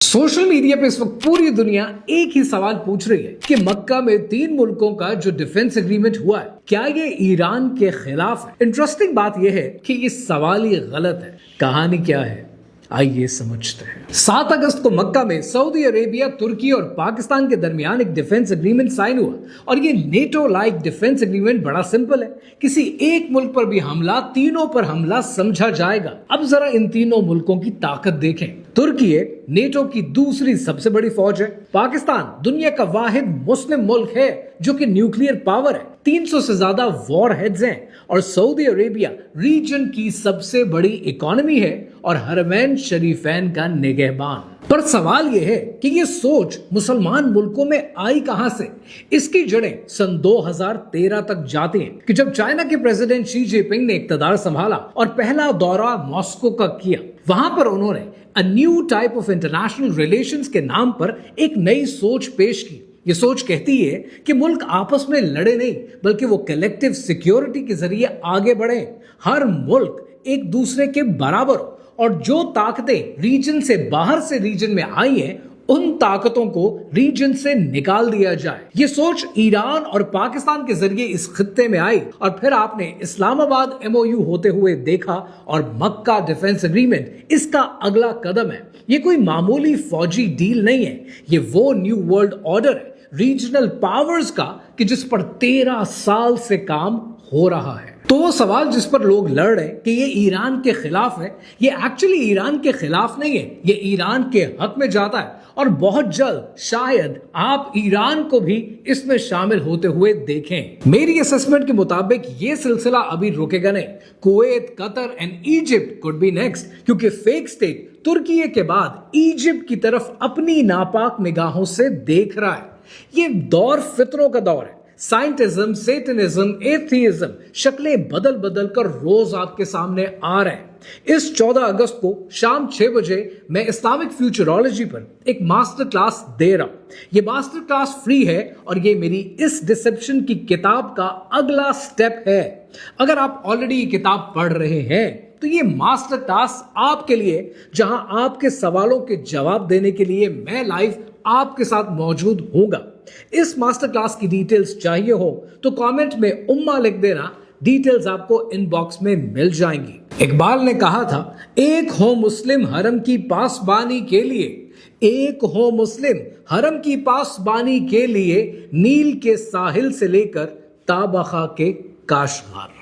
Social media पे इस वक्त पूरी दुनिया एक ही सवाल पूछ रही है कि मक्का में 3 मुल्कों का जो डिफेंस एग्रीमेंट हुआ है क्या ये ईरान के खिलाफ है। इंटरेस्टिंग बात यह है कि ये सवाल ही गलत है। कहानी क्या है आइए समझते हैं। 7 अगस्त को मक्का में सऊदी अरेबिया, तुर्की और पाकिस्तान के दरमियान एक डिफेंस एग्रीमेंट साइन हुआ और ये नेटो लाइक डिफेंस एग्रीमेंट बड़ा सिंपल है। किसी एक मुल्क पर भी हमला, तीनों पर हमला समझा जाएगा। अब जरा इन तीनों मुल्कों की ताकत देखें। तुर्की नेटो की दूसरी सबसे बड़ी फौज है। पाकिस्तान दुनिया का वाहिद मुस्लिम मुल्क है जो कि न्यूक्लियर पावर है। 300 से ज्यादा वॉर हेड्स हैं और सऊदी अरेबिया रीजन की सबसे बड़ी इकोनॉमी है और हरमैन शरीफैन का निगहबान। पर सवाल यह है कि ये सोच मुसलमान मुल्कों में आई कहां से। इसकी जड़ें सन 2013 तक जाती हैं कि जब चाइना के प्रेसिडेंट शी जिनपिंग ने इक्तदार संभाला और पहला दौरा मॉस्को का किया। वहां पर उन्होंने a new type of international relations के नाम पर एक नई सोच पेश की। ये सोच कहती है कि मुल्क आपस में लड़े नहीं बल्कि वो कलेक्टिव सिक्योरिटी के जरिए आगे बढ़े। हर मुल्क एक दूसरे के बराबर हो और जो ताकतें रीजन से बाहर से रीजन में आई हैं उन ताकतों को रीजन से निकाल दिया जाए। ये सोच ईरान और पाकिस्तान के जरिए इस खित्ते में आई और फिर आपने इस्लामाबाद MOU होते हुए देखा और मक्का डिफेंस एग्रीमेंट इसका अगला कदम है। ये कोई मामूली फौजी डील नहीं है, ये वो न्यू वर्ल्ड ऑर्डर है रीजनल पावर्स का कि जिस पर 13 साल से काम हो रहा है। तो वो सवाल जिस पर लोग लड़ रहे हैं कि ये ईरान के खिलाफ है, ये एक्चुअली ईरान के खिलाफ नहीं है, ये ईरान के हक में जाता है और बहुत जल्द शायद आप ईरान को भी इसमें शामिल होते हुए देखें। मेरी असेसमेंट के मुताबिक ये सिलसिला अभी रुकेगा नहीं। Kuwait, Qatar and Egypt could be next, क्योंकि फेक स्टेट तुर्की के बाद इजिप्ट की तरफ अपनी नापाक निगाहों से देख रहा है। ये दौर फितरों का दौर है। साइंटिज्म, सेटनिज्म, एथियज्म शक्लें बदल बदल कर रोज आपके सामने आ रहे हैं। इस 14 अगस्त को शाम 6 बजे मैं इस्लामिक फ्यूचरोलॉजी पर एक मास्टर क्लास दे रहा हूं। ये मास्टर क्लास फ्री है और ये मेरी इस डिसेप्शन की किताब का अगला स्टेप है। अगर आप ऑलरेडी ये किताब पढ़ रहे हैं तो ये मास्टर क्लास आपके लिए, जहां आपके सवालों के जवाब देने के लिए मैं लाइव आपके साथ मौजूद होऊंगा। इस मास्टर क्लास की डिटेल्स चाहिए हो तो कमेंट में उम्मा लिख देना, डिटेल्स आपको इनबॉक्स में मिल जाएंगी। इकबाल ने कहा था, एक हो मुस्लिम हरम की पासबानी के लिए, एक हो मुस्लिम हरम की पासबानी के लिए, नील के साहिल से लेकर ताबखा के काशगार।